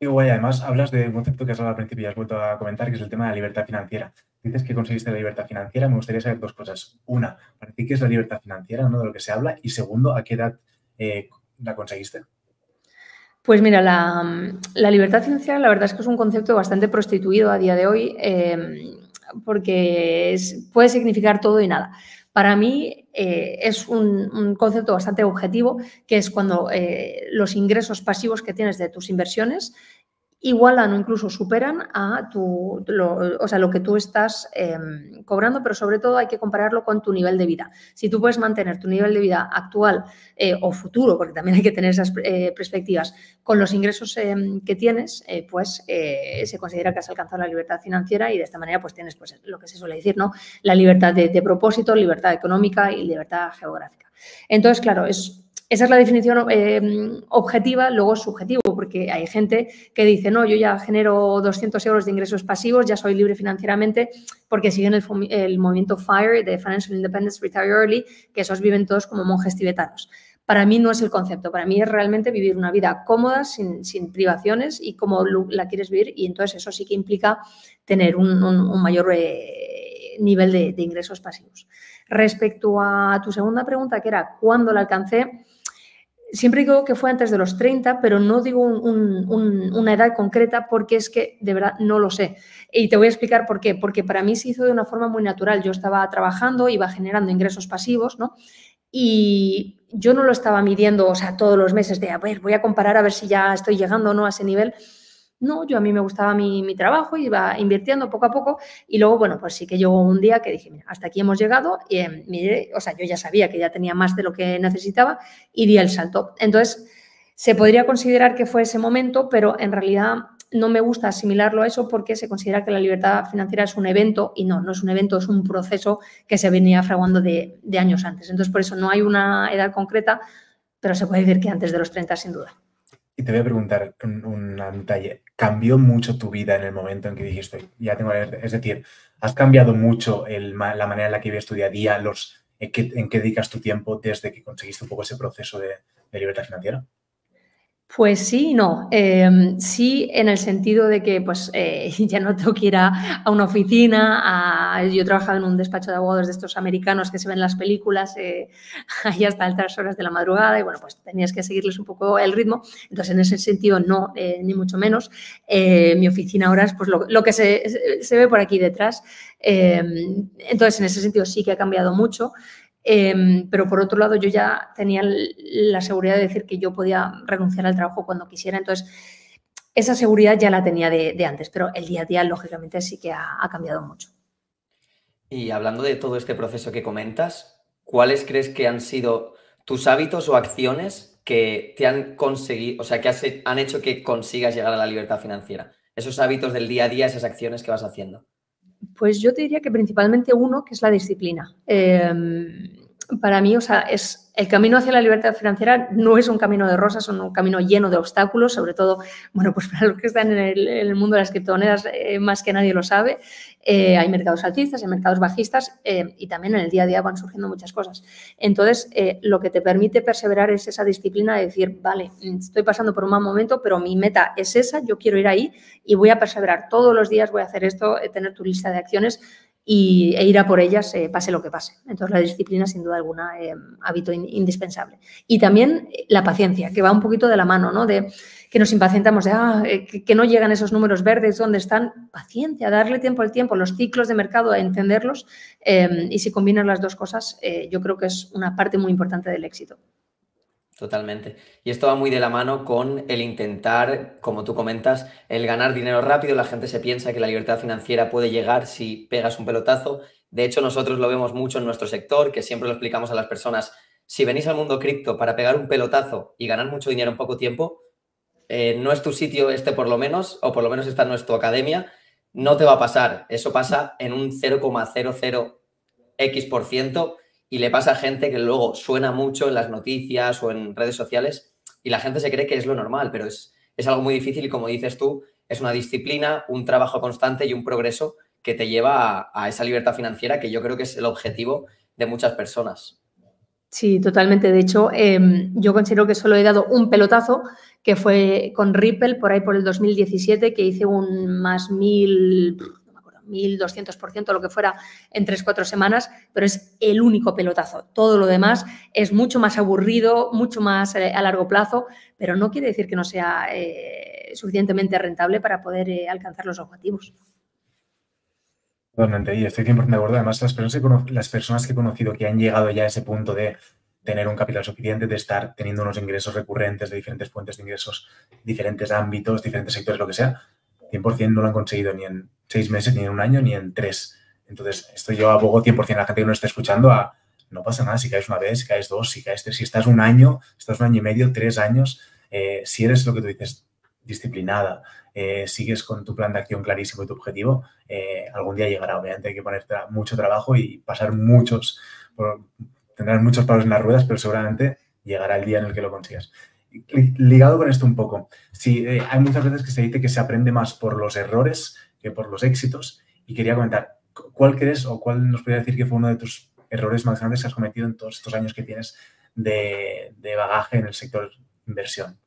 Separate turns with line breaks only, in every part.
Y guay, además hablas de un concepto que has hablado al principio y has vuelto a comentar, que es el tema de la libertad financiera. Dices que conseguiste la libertad financiera. Me gustaría saber dos cosas. Una, para ti, ¿qué es la libertad financiera, no? De lo que se habla. Y segundo, ¿a qué edad la conseguiste?
Pues mira, la libertad financiera la verdad es que es un concepto bastante prostituido a día de hoy, porque puede significar todo y nada. Para mí es un concepto bastante objetivo, que es cuando los ingresos pasivos que tienes de tus inversiones igualan o incluso superan a lo que tú estás cobrando, pero sobre todo hay que compararlo con tu nivel de vida. Si tú puedes mantener tu nivel de vida actual o futuro, porque también hay que tener esas perspectivas, con los ingresos que tienes, se considera que has alcanzado la libertad financiera y de esta manera pues tienes pues, lo que se suele decir, ¿no? La libertad de propósito, libertad económica y libertad geográfica. Entonces, claro, esa es la definición objetiva, luego es subjetivo, porque hay gente que dice, no, yo ya genero 200 euros de ingresos pasivos, ya soy libre financieramente, porque siguen el movimiento FIRE, de Financial Independence Retire Early, que esos viven todos como monjes tibetanos. Para mí no es el concepto, para mí es realmente vivir una vida cómoda, sin privaciones y como la quieres vivir, y entonces eso sí que implica tener un mayor nivel de ingresos pasivos. Respecto a tu segunda pregunta, que era ¿cuándo la alcancé? Siempre digo que fue antes de los 30, pero no digo una edad concreta porque es que de verdad no lo sé. Y te voy a explicar por qué. Porque para mí se hizo de una forma muy natural. Yo estaba trabajando, iba generando ingresos pasivos, ¿no? Y yo no lo estaba midiendo, o sea, todos los meses de, a ver, voy a comparar a ver si ya estoy llegando o no a ese nivel. No, yo a mí me gustaba mi trabajo, iba invirtiendo poco a poco y luego, bueno, pues sí que llegó un día que dije, mira, hasta aquí hemos llegado y o sea, yo ya sabía que ya tenía más de lo que necesitaba y di el salto. Entonces, se podría considerar que fue ese momento, pero en realidad no me gusta asimilarlo a eso porque se considera que la libertad financiera es un evento y no es un evento, es un proceso que se venía fraguando de años antes. Entonces, por eso no hay una edad concreta, pero se puede decir que antes de los 30 sin duda.
Y te voy a preguntar un detalle. ¿Cambió mucho tu vida en el momento en que dijiste, ya tengo, es decir, has cambiado mucho la manera en la que vives tu día a día, en qué dedicas tu tiempo desde que conseguiste un poco ese proceso de libertad financiera?
Pues sí y no. Sí, en el sentido de que pues, ya no tengo que ir a una oficina. Yo trabajaba en un despacho de abogados de estos americanos que se ven en las películas ahí hasta altas horas de la madrugada y bueno, pues tenías que seguirles un poco el ritmo. Entonces, en ese sentido, no, ni mucho menos. Mi oficina ahora es pues, lo que se ve por aquí detrás. Entonces, en ese sentido sí que ha cambiado mucho. Pero por otro lado yo ya tenía la seguridad de decir que yo podía renunciar al trabajo cuando quisiera, entonces esa seguridad ya la tenía de antes, pero el día a día lógicamente sí que ha cambiado mucho.
Y hablando de todo este proceso que comentas, ¿cuáles crees que han sido tus hábitos o acciones que te han conseguido, o sea, han hecho que consigas llegar a la libertad financiera? Esos hábitos del día a día, esas acciones que vas haciendo.
Pues yo te diría que principalmente uno, que es la disciplina. Para mí, o sea, el camino hacia la libertad financiera no es un camino de rosas, es un camino lleno de obstáculos, sobre todo, bueno, pues para los que están en el mundo de las criptomonedas, más que nadie lo sabe. Hay mercados alcistas, hay mercados bajistas y también en el día a día van surgiendo muchas cosas. Entonces, lo que te permite perseverar es esa disciplina de decir, vale, estoy pasando por un mal momento, pero mi meta es esa, yo quiero ir ahí y voy a perseverar todos los días, voy a hacer esto, tener tu lista de acciones e ir a por ellas, pase lo que pase. Entonces, la disciplina, sin duda alguna, hábito indispensable. Y también la paciencia, que va un poquito de la mano, ¿no? De que nos impacientamos de que no llegan esos números verdes, ¿dónde están? Paciencia, darle tiempo al tiempo, los ciclos de mercado, a entenderlos y si combinas las dos cosas, yo creo que es una parte muy importante del éxito.
Totalmente. Y esto va muy de la mano con el intentar, como tú comentas, el ganar dinero rápido. La gente se piensa que la libertad financiera puede llegar si pegas un pelotazo. De hecho, nosotros lo vemos mucho en nuestro sector, que siempre lo explicamos a las personas. Si venís al mundo cripto para pegar un pelotazo y ganar mucho dinero en poco tiempo, no es tu sitio este por lo menos, o por lo menos esta no es tu academia, no te va a pasar. Eso pasa en un 0,00x% y le pasa a gente que luego suena mucho en las noticias o en redes sociales y la gente se cree que es lo normal, pero es algo muy difícil y como dices tú, es una disciplina, un trabajo constante y un progreso que te lleva a esa libertad financiera que yo creo que es el objetivo de muchas personas.
Sí, totalmente. De hecho, yo considero que solo he dado un pelotazo, que fue con Ripple por ahí por el 2017, que hice un más 1200%, lo que fuera, en 3-4 semanas, pero es el único pelotazo. Todo lo demás es mucho más aburrido, mucho más a largo plazo, pero no quiere decir que no sea suficientemente rentable para poder alcanzar los objetivos.
Totalmente, y estoy 100% de acuerdo. Además, las personas que he conocido que han llegado ya a ese punto de tener un capital suficiente, de estar teniendo unos ingresos recurrentes de diferentes fuentes de ingresos, diferentes ámbitos, diferentes sectores, lo que sea, 100% no lo han conseguido ni en 6 meses, ni en 1 año, ni en 3. Entonces, esto yo abogo 100% a la gente que nos está escuchando a no pasa nada si caes una vez, si caes 2, si caes 3, si estás 1 año, estás 1 año y medio, 3 años, si eres lo que tú dices, disciplinada, sigues con tu plan de acción clarísimo y tu objetivo, algún día llegará. Obviamente hay que poner mucho trabajo y pasar tendrás muchos palos en las ruedas, pero seguramente llegará el día en el que lo consigas. Ligado con esto un poco, sí, hay muchas veces que se dice que se aprende más por los errores que por los éxitos, y quería comentar, ¿cuál crees o cuál nos podría decir que fue uno de tus errores más grandes que has cometido en todos estos años que tienes de bagaje en el sector inversión?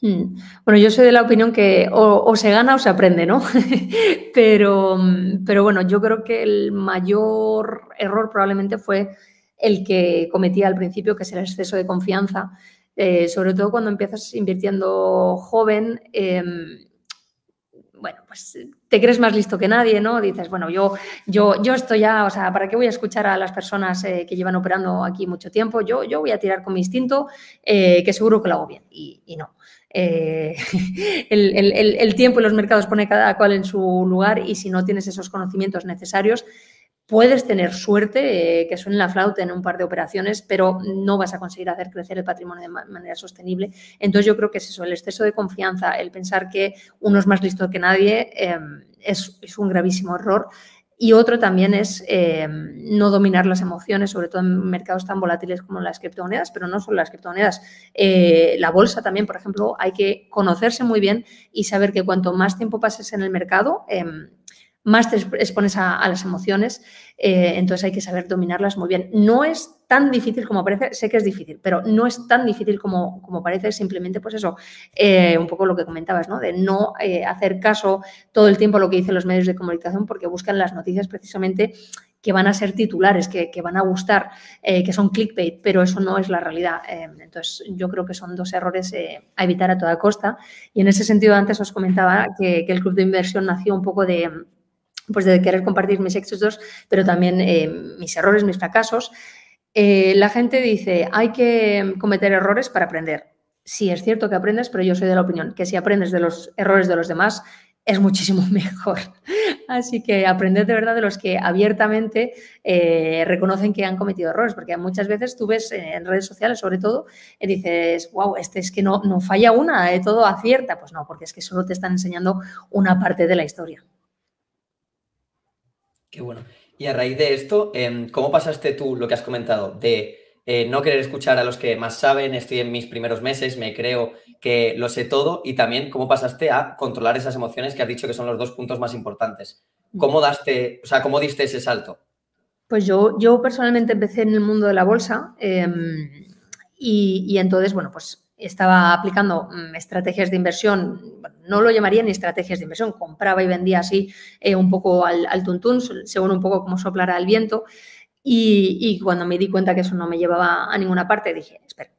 Bueno, yo soy de la opinión que o se gana o se aprende, ¿no? Pero bueno, yo creo que el mayor error probablemente fue el que cometí al principio, que es el exceso de confianza. Sobre todo cuando empiezas invirtiendo joven, bueno, pues te crees más listo que nadie, ¿no? Dices, bueno, yo estoy ya, o sea, ¿para qué voy a escuchar a las personas que llevan operando aquí mucho tiempo? Yo voy a tirar con mi instinto, que seguro que lo hago bien. Y no. El tiempo y los mercados pone cada cual en su lugar, y si no tienes esos conocimientos necesarios, puedes tener suerte, que suene la flauta en un par de operaciones, pero no vas a conseguir hacer crecer el patrimonio de manera sostenible. Entonces, yo creo que es eso, el exceso de confianza, el pensar que uno es más listo que nadie, es un gravísimo error. Y otro también es no dominar las emociones, sobre todo en mercados tan volátiles como las criptomonedas, pero no solo las criptomonedas. La bolsa también, por ejemplo, hay que conocerse muy bien y saber que cuanto más tiempo pases en el mercado, más te expones a las emociones, entonces hay que saber dominarlas muy bien. No es tan difícil como parece, sé que es difícil, pero no es tan difícil como parece, simplemente pues eso, un poco lo que comentabas, ¿no? De no hacer caso todo el tiempo a lo que dicen los medios de comunicación, porque buscan las noticias precisamente que van a ser titulares, que van a gustar, que son clickbait, pero eso no es la realidad. Entonces, yo creo que son 2 errores a evitar a toda costa. Y en ese sentido, antes os comentaba que el club de inversión nació un poco de querer compartir mis éxitos, pero también mis errores, mis fracasos. La gente dice, hay que cometer errores para aprender. Sí, es cierto que aprendes, pero yo soy de la opinión que si aprendes de los errores de los demás, es muchísimo mejor. Así que aprender de verdad de los que abiertamente reconocen que han cometido errores, porque muchas veces tú ves en redes sociales, sobre todo, y dices, wow, es que no falla una, todo acierta. Pues no, porque es que solo te están enseñando una parte de la historia.
Qué bueno. Y a raíz de esto, ¿cómo pasaste tú lo que has comentado de no querer escuchar a los que más saben? Estoy en mis primeros meses, me creo que lo sé todo, y también cómo pasaste a controlar esas emociones que has dicho que son los 2 puntos más importantes. ¿Cómo diste ese salto?
Pues yo personalmente empecé en el mundo de la bolsa y entonces, bueno, pues estaba aplicando estrategias de inversión, no lo llamaría ni estrategias de inversión, compraba y vendía así un poco al tuntún, según un poco como soplara el viento, y cuando me di cuenta que eso no me llevaba a ninguna parte, dije, espera,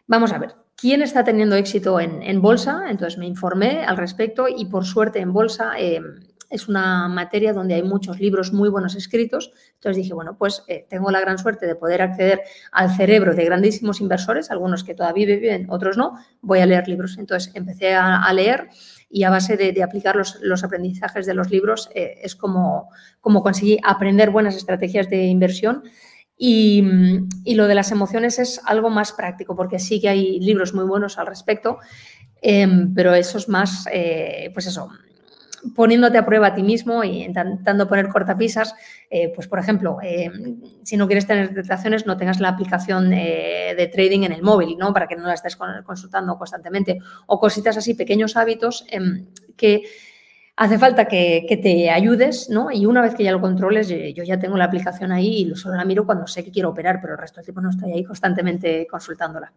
vamos a ver, ¿quién está teniendo éxito en bolsa? Entonces me informé al respecto y por suerte en bolsa es una materia donde hay muchos libros muy buenos escritos. Entonces dije, bueno, pues tengo la gran suerte de poder acceder al cerebro de grandísimos inversores, algunos que todavía viven, otros no, voy a leer libros. Entonces empecé a leer y a base de aplicar los aprendizajes de los libros es como conseguí aprender buenas estrategias de inversión. Y lo de las emociones es algo más práctico, porque sí que hay libros muy buenos al respecto, pero eso es más, pues eso, poniéndote a prueba a ti mismo y intentando poner cortapisas, pues por ejemplo, si no quieres tener tentaciones, no tengas la aplicación de trading en el móvil, ¿no? Para que no la estés consultando constantemente, o cositas así, pequeños hábitos que hace falta que te ayudes, ¿no? Y una vez que ya lo controles, yo ya tengo la aplicación ahí y solo la miro cuando sé que quiero operar, pero el resto del tiempo no estoy ahí constantemente consultándola.